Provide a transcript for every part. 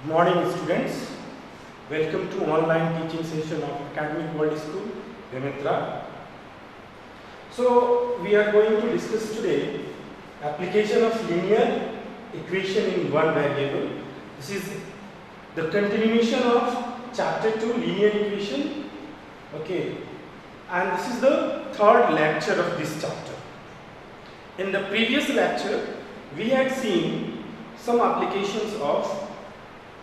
Good morning, students. Welcome to online teaching session of Academic World School, Demitra. So, we are going to discuss today application of linear equation in one variable. This is the continuation of chapter 2 linear equation. Okay, and this is the third lecture of this chapter. In the previous lecture, we had seen some applications of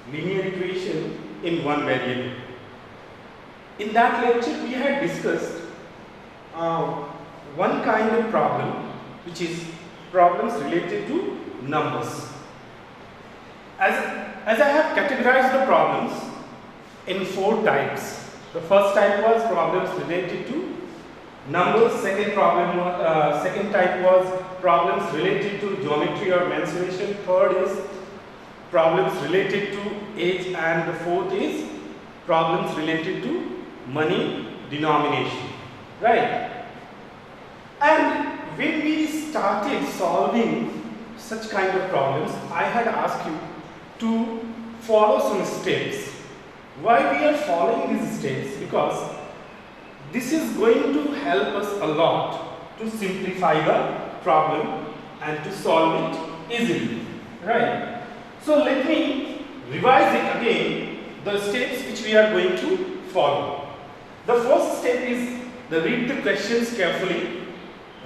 linear equation in one variable. In that lecture, we had discussed one kind of problem, which is problems related to numbers. As I have categorized the problems in 4 types. The first type was problems related to numbers. Second type was problems related to geometry or mensuration. Third is problems related to age, and the fourth is problems related to money denomination, right? And when we started solving such kind of problems, I had asked you to follow some steps. Why we are following these steps? Because this is going to help us a lot to simplify the problem and to solve it easily, right? So let me revise it again, the steps which we are going to follow. The first step is read the questions carefully.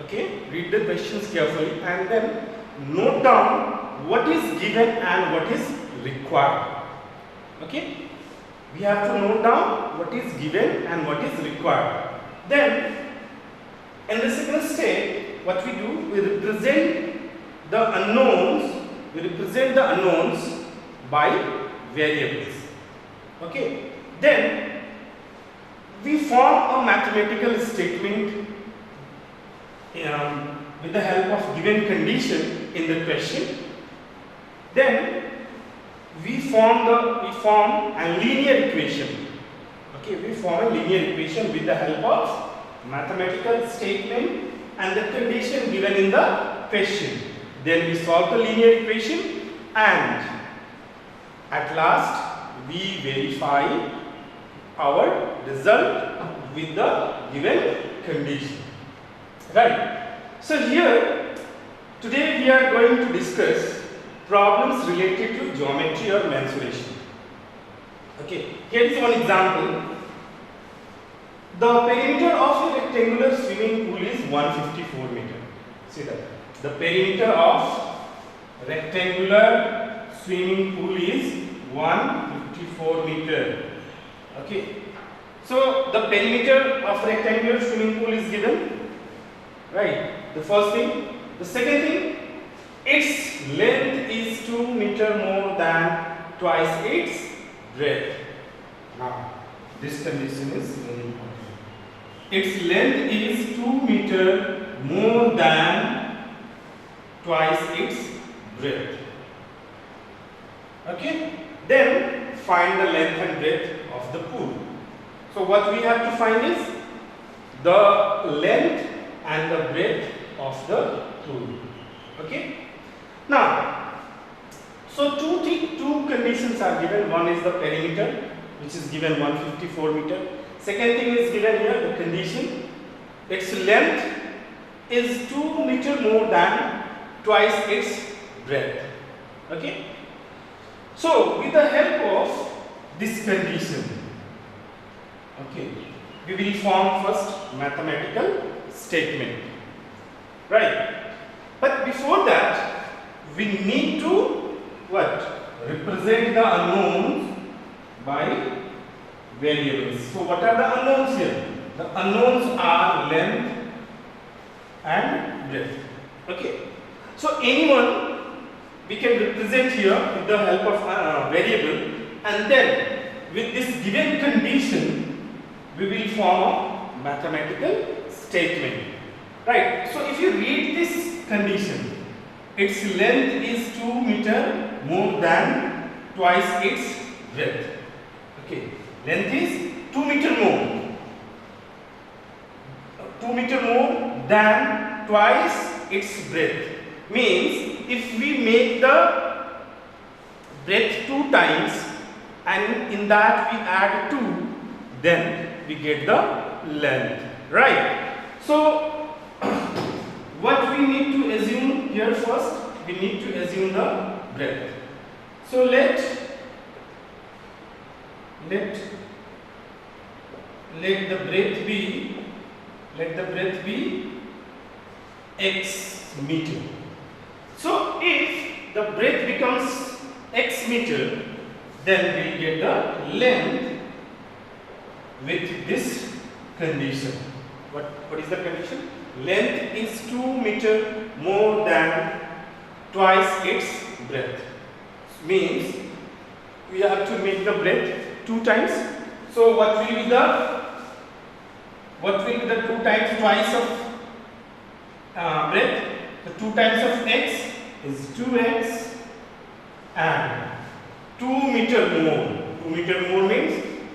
Okay, read the questions carefully and then note down what is given and what is required. Okay, we have to note down what is given and what is required. Then in the second step, what we do, we represent the unknowns. We represent the unknowns by variables. Okay. Then we form a mathematical statement with the help of given condition in the question. Then we form a linear equation. Okay, we form a linear equation with the help of mathematical statement and the condition given in the question. Then we solve the linear equation and at last we verify our result with the given condition. Right. So here today we are going to discuss problems related to geometry or mensuration. Okay. Here is one example. The perimeter of a rectangular swimming pool is 154 meters. See that. The perimeter of rectangular swimming pool is 154 meter. Okay. So the perimeter of rectangular swimming pool is given. Right. The first thing. The second thing, its length is 2 meter more than twice its breadth. Now, this condition is very important. Its length is 2 meter more than twice its breadth. Okay. Then find the length and breadth of the pool. So what we have to find is the length and the breadth of the pool. Okay. Now, so two conditions are given. One is the perimeter, which is given 154 meter. Second thing is given here, the condition. Its length is 2 meter more than twice its breadth. Okay. So with the help of this condition, okay, we will form first mathematical statement, right? But before that, we need to represent the unknowns by variables. So what are the unknowns here? The unknowns are length and breadth. Okay. So anyone we can represent here with the help of variable, and then with this given condition we will form a mathematical statement, right? So if you read this condition, its length is 2 meter more than twice its breadth. Okay, length is 2 meter more, 2 meter more than twice its breadth. Means if we make the breadth 2 times, and in that we add 2, then we get the length, right? So what we need to assume here first, we need to assume the breadth. So let the breadth be x meter. So if the breadth becomes x meter, then we get the length with this condition. What is the condition? Length is 2 meter more than twice its breadth. Means we have to make the breadth 2 times. So what will be the 2 times twice of breadth? The 2 times of x is 2x, and 2 meter more. 2 meter more means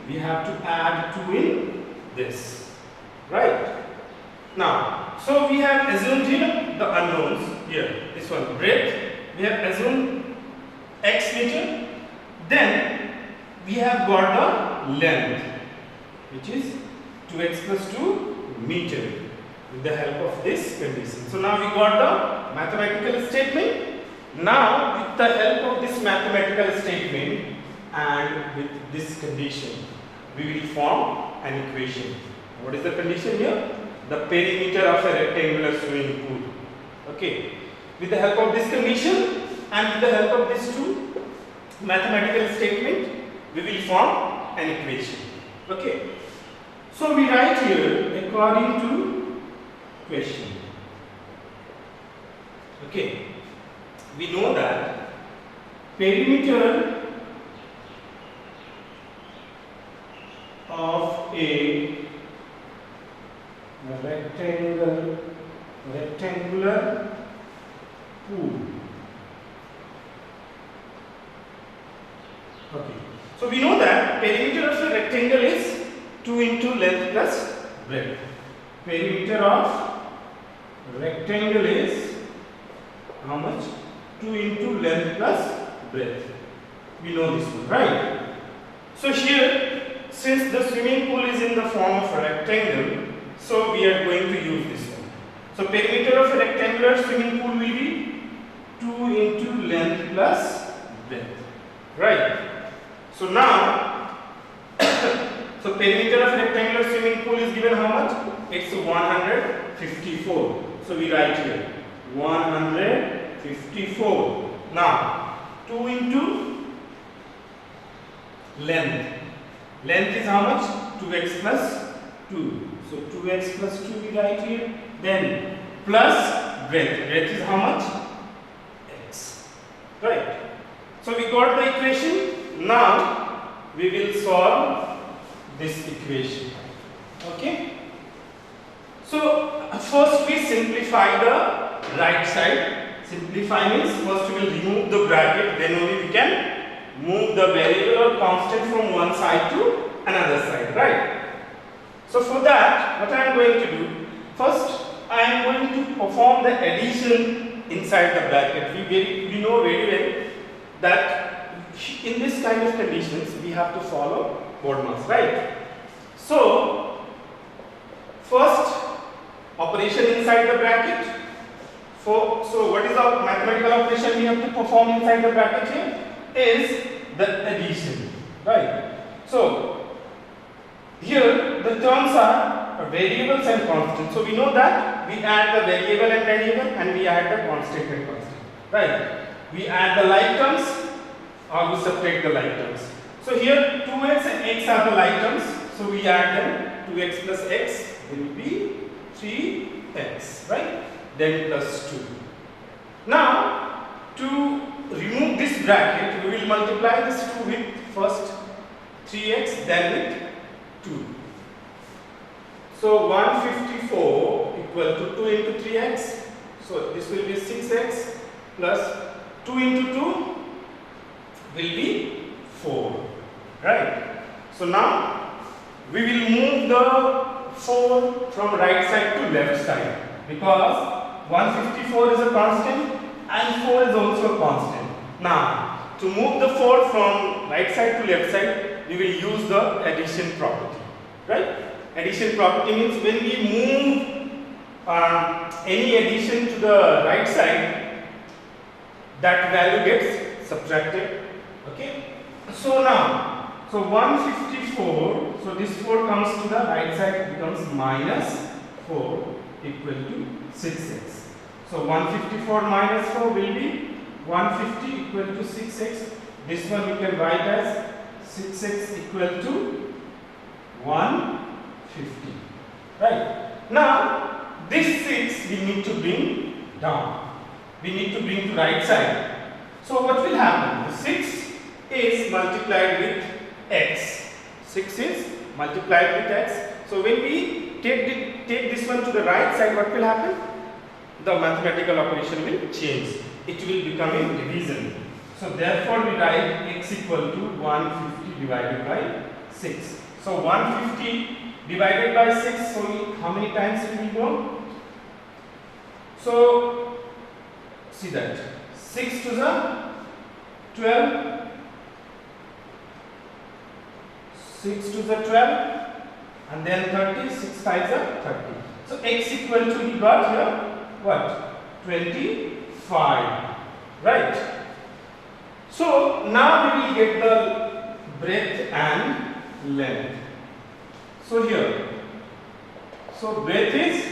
we have to add 2 in this, right? Now, so we have assumed here the unknowns here. This one, breadth, we have assumed x meter. Then we have got the length, which is 2x plus 2 meter, with the help of this condition. So now we got the mathematical statement. Now with the help of this mathematical statement and with this condition, we will form an equation. What is the condition here? The perimeter of a rectangular swimming pool. Okay. With the help of this condition and with the help of these two mathematical statement, we will form an equation. Okay. So we write here according to question. Okay. We know that perimeter of a rectangular pool. Okay. So we know that perimeter of a rectangle is 2 into length plus breadth. Perimeter of rectangle is how much? 2 into length plus breadth. We know this one, right? So here, since the swimming pool is in the form of a rectangle, so we are going to use this one. So perimeter of a rectangular swimming pool will be 2 into length plus breadth, right? So now, so perimeter of rectangular swimming pool is given how much? It's 154. So we write here 154. Now 2 into length. Length is how much? 2x plus 2. So 2x plus 2 we write here. Then plus breadth. Breadth is how much? X. Right. So we got the equation. Now we will solve this equation. Okay. So first we simplify the right side. Simplify means first we will remove the bracket, then only we can move the variable or constant from one side to another side, right? So for that, what I am going to do, first I am going to perform the addition inside the bracket. We know very well that in this kind of conditions we have to follow BODMAS, right? So first operation inside the bracket. So what is the mathematical operation we have to perform inside the bracket here? Is the addition, right? So here the terms are variables and constants. So we know that we add the variable and variable, and we add the constant and constant, right? We add the like terms or we subtract the like terms. So here 2x and x are the like terms, so we add them. 2x plus x will be 3x, right? Then plus 2. Now to remove this bracket, we will multiply this 2 with first 3x, then with 2. So 154 equal to 2 into 3x. So this will be 6x plus 2 into 2 will be 4. Right? So now we will move the 4 from right side to left side, because 154 is a constant and 4 is also a constant. Now to move the 4 from right side to left side, we will use the addition property, right? Addition property means when we move any addition to the right side, that value gets subtracted. Okay. So now, so 154. So this 4 comes to the right side, becomes minus 4 equal to 6x. So 154 minus 4 will be 150 equal to 6x. This one you can write as 6x equal to 150. Right. Now this 6 we need to bring down. We need to bring to right side. So what will happen? The 6 is multiplied with x. 6 is multiplied with x. So when we take this one to the right side, what will happen? The mathematical operation will change. It will become a division. So therefore we write x equal to 150 divided by 6. So 150 divided by 6. So how many times it will go? So see that 6 to the 12, 6 to the 12, and then 30, 6 times are 30. So x equal to, we got here what? 25, right? So now we will get the breadth and length. So here, so breadth is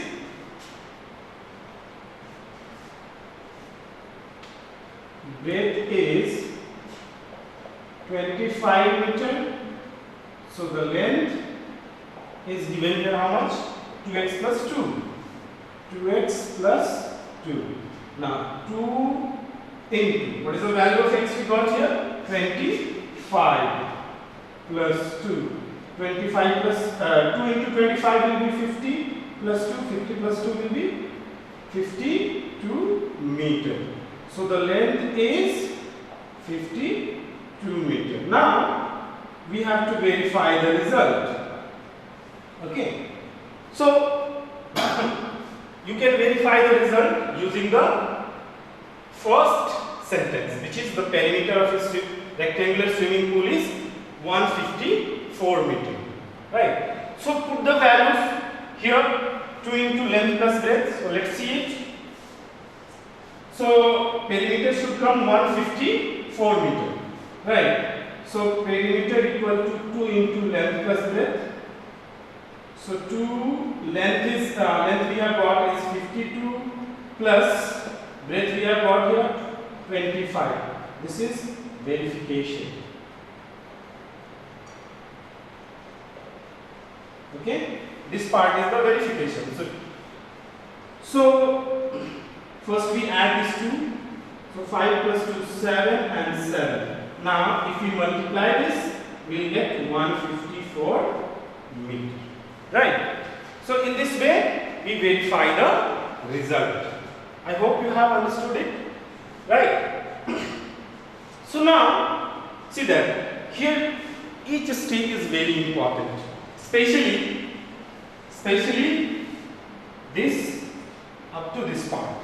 25 meter. So the length is given here how much? 2x plus 2. 2x plus 2. Now 2 into, what is the value of x we got here? 25 plus 2. 25 plus 2 into 25 will be 50 plus 2. 50 plus 2 will be 52 meter. So the length is 52 meter. Now we have to verify the result. Okay. So you can verify the result using the first sentence, which is the perimeter of a rectangular swimming pool is 154 meter. Right. So put the values here, 2 into length plus breadth. So let's see it. So perimeter should come 154 meter. Right. So perimeter equal to 2 into length plus breadth. So 2 length we have got is 52 plus breadth we have got here 25. This is verification. Okay, this part is the verification. So first we add these two. So 5 plus 2 7 and 7. Now if we multiply this, we will get 154 meter. Right. So in this way we verify the result. I hope you have understood it. Right. So now see that here each step is very important. Especially this up to this part.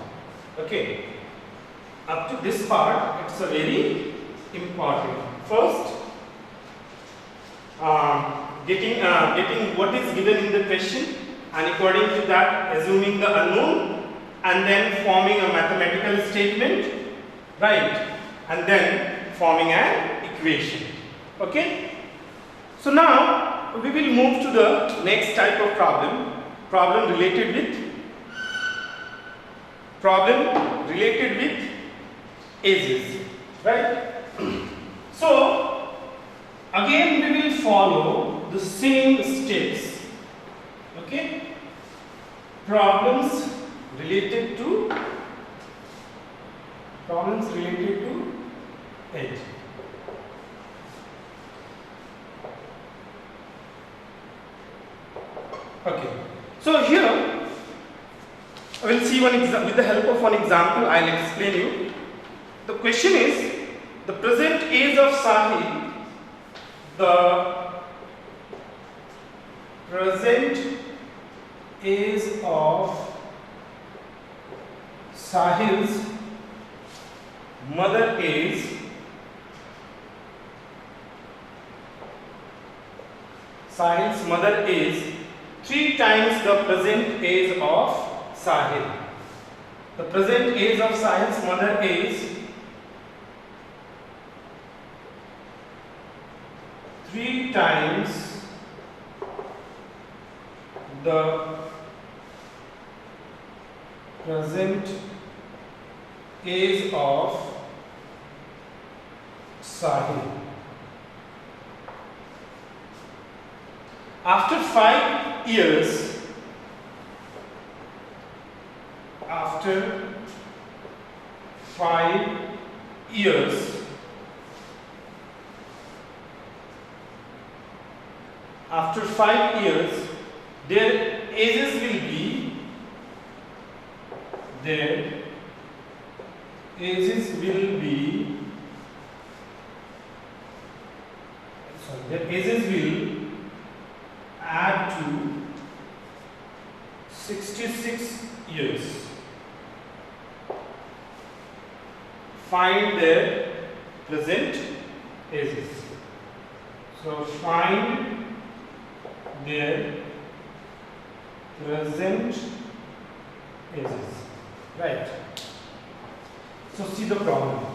Okay. Up to this part, it's a very important. First, getting what is given in the question, and according to that assuming the unknown, and then forming a mathematical statement, right, and then forming an equation. Okay. So now we will move to the next type of problem related with edges, right? So again we will follow the same steps. Okay, problems related to edge. Okay, so here I will see one example. With the help of one example, I will explain you. The question is, the present age of Sahil, the present age of Sahil's mother is Sahil's mother is 3 times the present age of Sahil. The present age of Sahil's mother is 3 times the present age of Sahil. After 5 years, after 5 years, after 5 years, their ages will be, their ages will be, sorry, their ages will add to 66 years. Find their present ages. So find their present ages. Right. So see the problem.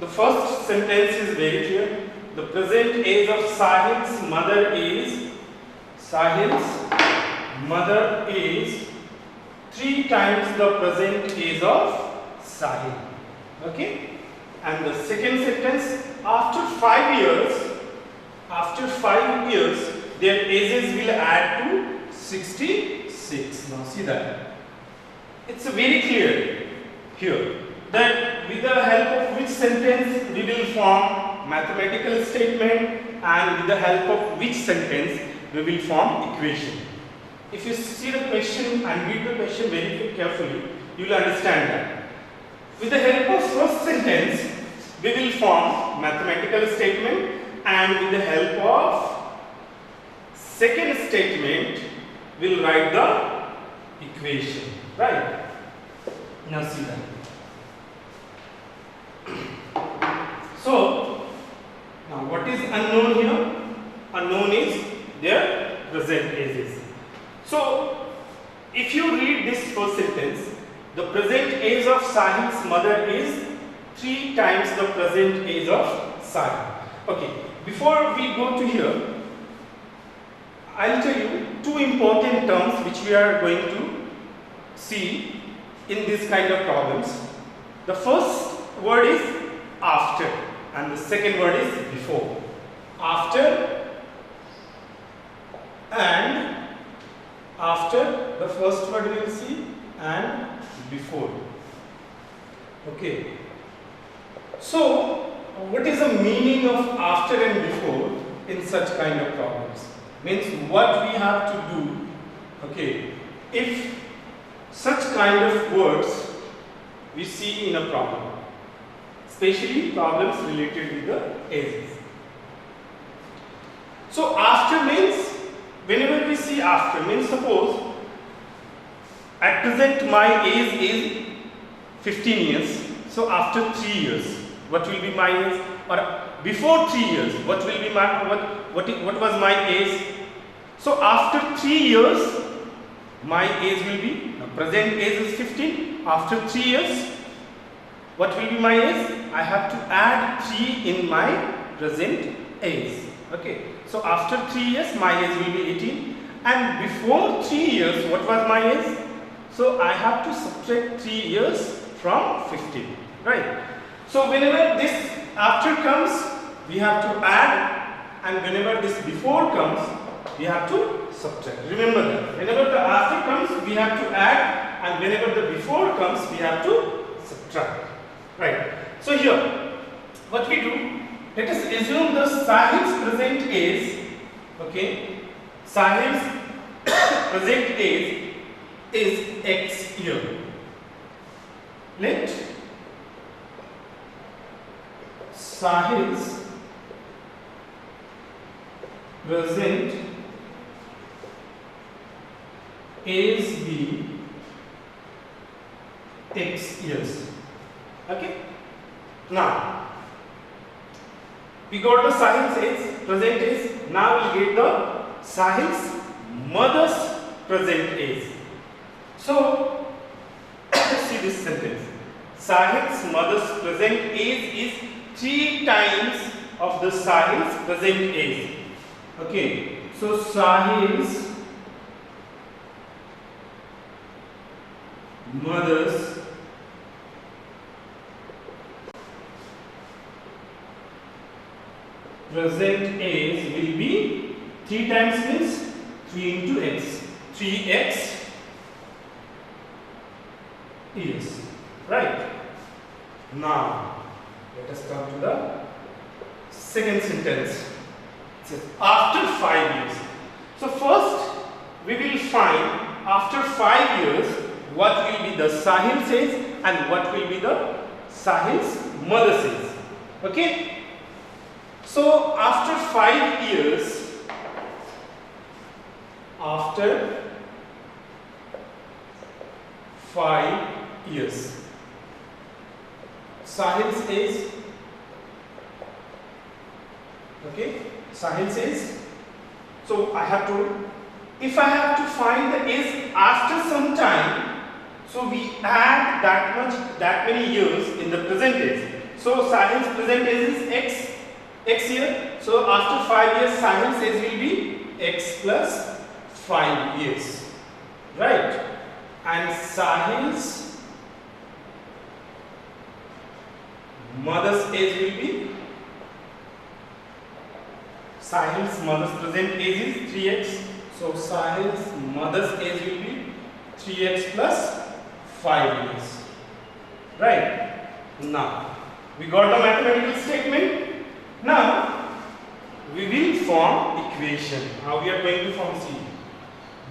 The first sentence is very clear. The present age of Sahil's mother is, Sahil's mother is 3 times the present age of Sahil. Okay? And the second sentence, after 5 years, after 5 years, their ages will add to 66. Now see that. It's very clear here that with the help of which sentence we will form mathematical statement, and with the help of which sentence we will form equation. If you see the question and read the question very carefully, you will understand that. With the help of first sentence, we will form mathematical statement, and with the help of second statement, we will write the equation. Right? Now see that. So, now what is unknown here? Unknown is their present ages. So, if you read this first sentence, the present age of Sahil's mother is 3 times the present age of Sahil. Okay, before we go to here, I'll tell you 2 important terms which we are going to see in this kind of problems. The first word is after, and the second word is before. After and after, the first word we will see, and before. Okay. So, what is the meaning of after and before in such kind of problems? Means what we have to do, okay, if such kind of words we see in a problem, especially problems related with the ages. So after means, whenever we see after, means suppose at present my age is 15 years, so after 3 years, what will be my age? Or before 3 years, what will be my, what was my age? So after 3 years, my age will be, present age is 15, after 3 years, what will be my age? I have to add 3 in my present age. Okay, so after 3 years, my age will be 18, and before 3 years, what was my age? So I have to subtract 3 years from 15, right? So whenever this after comes, we have to add, and whenever this before comes, we have to subtract. Remember that. Whenever the after comes, we have to add, and whenever the before comes, we have to subtract. Right. So here, what we do, let us assume the Sahil's present age, okay, Sahil's present age is X year. Let Sahil's present age be X years. Okay. Now we got the Sahil's age, present age Now we'll get the Sahil's mother's present age. So see this sentence. Sahil's mother's present age is 3 times of the Sahil's present age. Okay, so Sahil's mother's present age will be 3 times means 3 into x. 3x years. Right? Now, let us come to the second sentence. It says, after 5 years. So, first we will find after 5 years what will be the Sahil's age and what will be the Sahil's mother's age. Okay? So, after 5 years, after 5 years, Sahil's age, okay, Sahil's age. So I have to, if I have to find the age after some time, so we add that many years in the present age. So Sahil's present age is x year. So after 5 years, Sahil's age will be x plus 5 years, right? And Sahil's mother's age will be, Sahil's mother's present age is 3x. So Sahil's mother's age will be 3x plus 5 years, right? Now we got the mathematical statement. Now we will form equation. How we are going to form? See,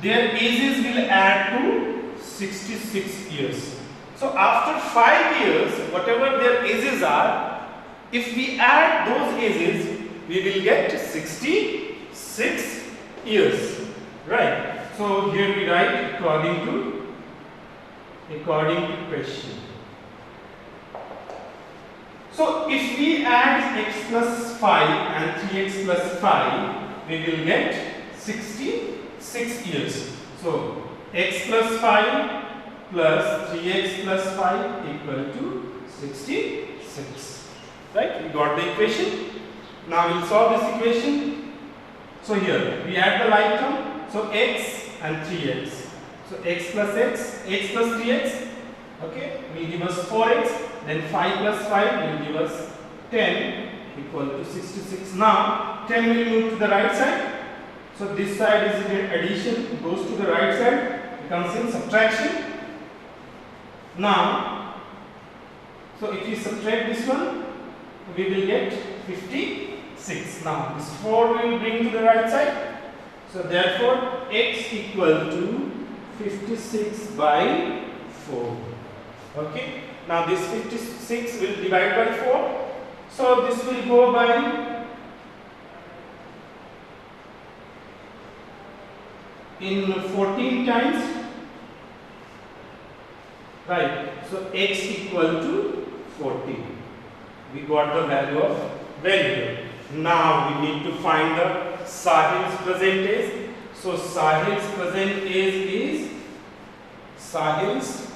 their ages will add to 66 years. So after 5 years, whatever their ages are, if we add those ages, we will get 66 years, right? So here we write according to question. So if we add x plus 5 and 3x plus 5, we will get 66 years. So x plus 5 plus 3x plus 5 equal to 66. Right? We got the equation. Now we will solve this equation. So here we add the like term. So x and 3x. So x plus 3x, okay, will give us 4x. Then 5 plus 5 will give us 10 equal to 66. Now 10 will move to the right side. So this side is in addition, goes to the right side, becomes in subtraction. Now, so if we subtract this one, we will get 56. Now this 4 will bring to the right side. So therefore x equal to 56 by 4. Okay. Now this 56 will divide by 4. So this will go by in 14 times. Right. So x equal to 14. We got the value of variable. Now we need to find the Sahil's present age. So Sahil's present age is Sahil's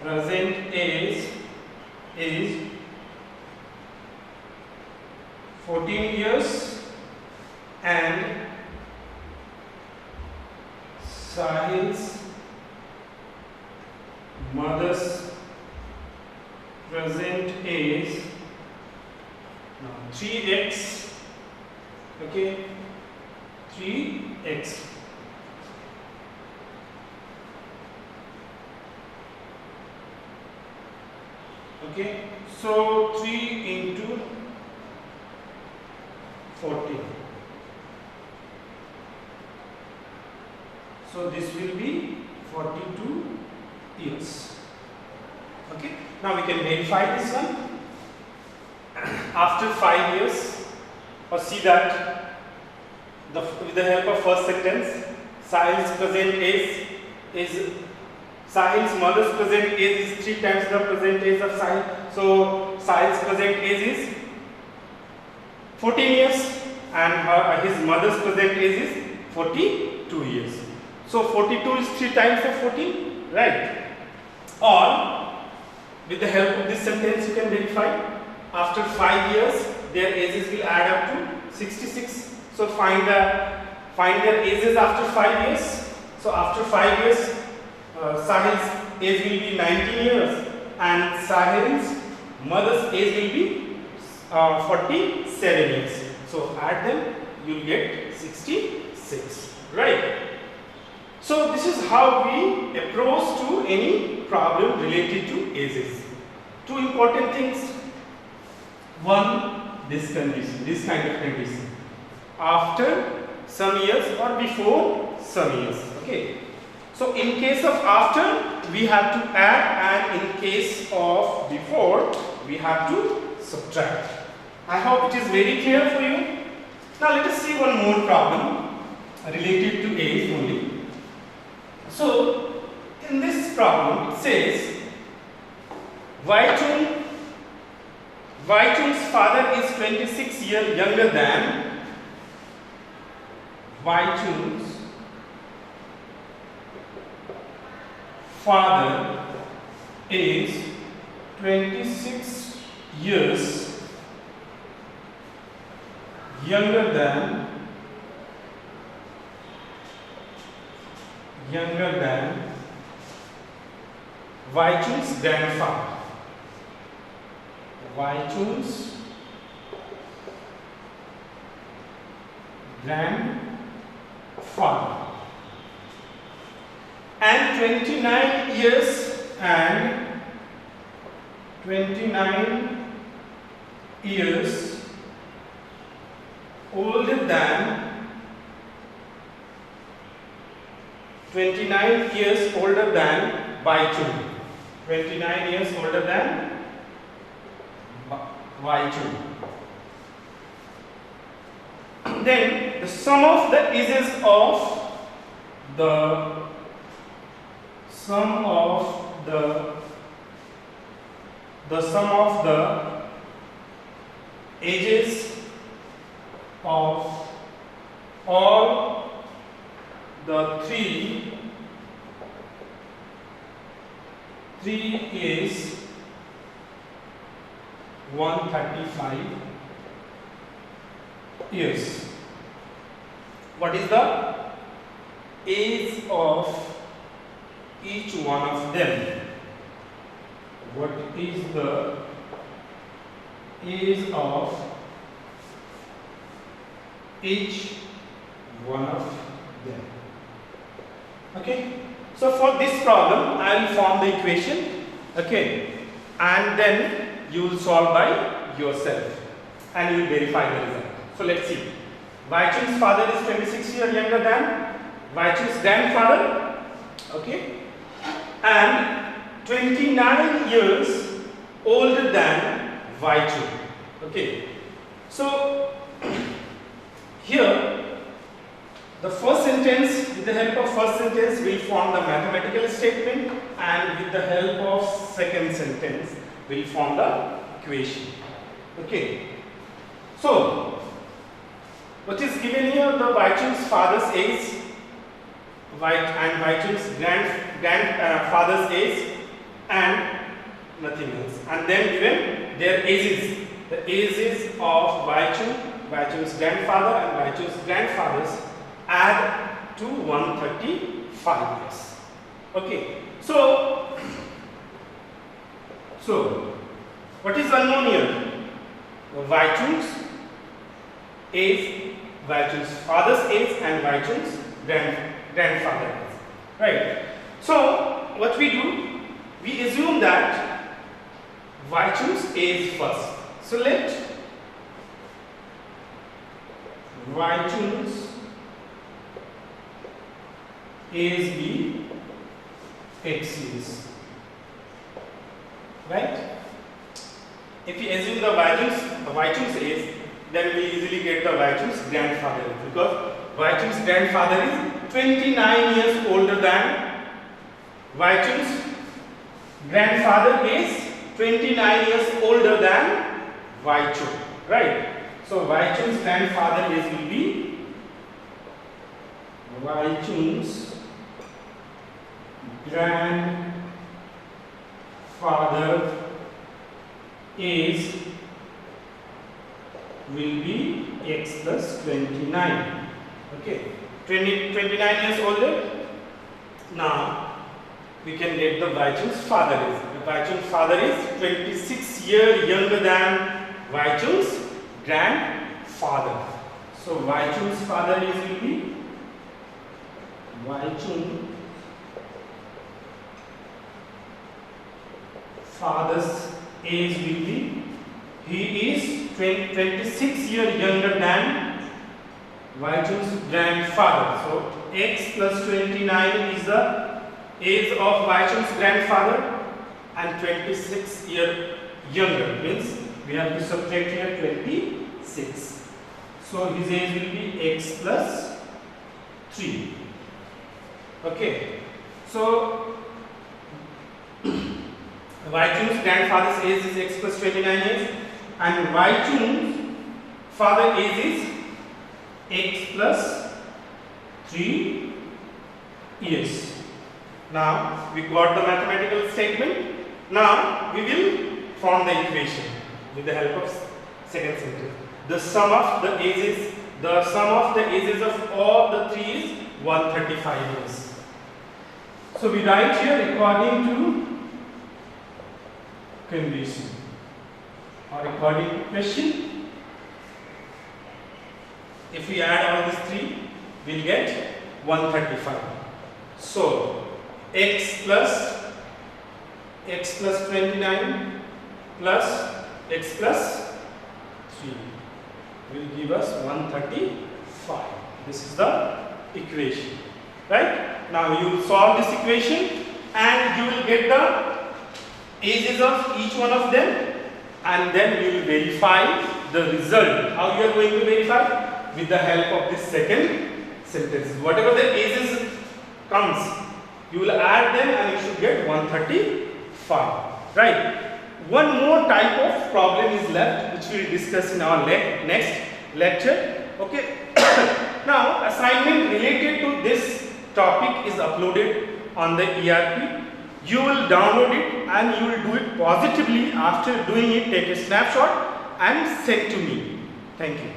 present age is 14 years and Sahil's mother's present age 3x, okay, 3x. Okay, so 3 into 14. So this will be 42 years. Okay, now we can verify this one. After 5 years, or see that with the help of first sentence, Sahil's present age is, Sahil's mother's present age is 3 times the present age of Sahil. So Sahil's present age is 14 years, and his mother's present age is 42 years. So 42 is 3 times of 14, right? Or with the help of this sentence you can verify. After 5 years their ages will add up to 66. So find their ages after 5 years. So after 5 years Sahil's age will be 19 years and Sahil's mother's age will be 47 years. So add them, you will get 66, right? So this is how we approach to any problem related to ages. Two important things. One, this condition, this kind of condition. After some years or before some years. Okay. So in case of after, we have to add, and in case of before, we have to subtract. I hope it is very clear for you. Now let us see one more problem related to age only. So in this problem it says Waichun's father is 26 years younger than Waichun's father is 26 years younger than Waichun's grandfather. Waichun's grandfather. And 29 years older than 29 years older than Waichun. 29 years older than Waichun. Then the sum of the ages of the sum of the ages of all the three is 135 years. What is the age of each one of them? What is the age of each one of them? Okay. So for this problem, I will form the equation. Okay. And then you will solve by yourself and you will verify the result. So let's see. Waichun's father is 26 years younger than Waichun's grandfather. Okay. And 29 years older than Waichun. Okay. So here the first sentence, with the help of first sentence, we will form the mathematical statement, and with the help of second sentence, we will form the equation. Okay. So what is given here? The Waichun's father's age and Waichun's grandfather's age and nothing else. And then given their ages. The ages of Waichun's grandfather and Waichun's grandfathers add to 135 years. Okay. So what is unknown here? Waichun's age, Waichun's father's age, and Waichun's grandfather's age. Right. So what we do? We assume that Waichun's age first. So let Waichun's age be X years. Right? If we assume the Waichun's age, then we easily get the Waichun's grandfather age, because Waichun's grandfather is 29 years older than Waichun's grandfather is 29 years older than Waichun. Right? So Waichung's grandfather age will be Waichung's grandfather age will be x plus 29. Okay, 29 years older. Now we can get the Waichung's father age. The Waichung's father is 26 years younger than Waichung's grandfather. So Waichung's father age will be Waichung father's age will be, he is 26 years younger than Waichung's grandfather. So x plus 29 is the age of Waichung's grandfather and 26 years younger, means we have to subtract here 26. So his age will be x plus 3. Okay, so Waichung's grandfather's age is x plus 29 years and Waichung's father age is x plus 3 years. Now we got the mathematical statement. Now we will form the equation with the help of second sentence. The sum of the ages of all the three is 135 years. So we write here according to condition or according to question. If we add all these three, we'll get 135. So x plus 29 plus x plus 3 will give us 135. This is the equation, right? Now you will solve this equation and you will get the ages of each one of them, and then you will verify the result. How you are going to verify? With the help of this second sentence. Whatever the ages comes, you will add them and you should get 135. Right? One more type of problem is left, which we will discuss in our next lecture. Okay. Now assignment related to this topic is uploaded on the ERP. You will download it and you will do it positively. After doing it, take a snapshot and send to me. Thank you.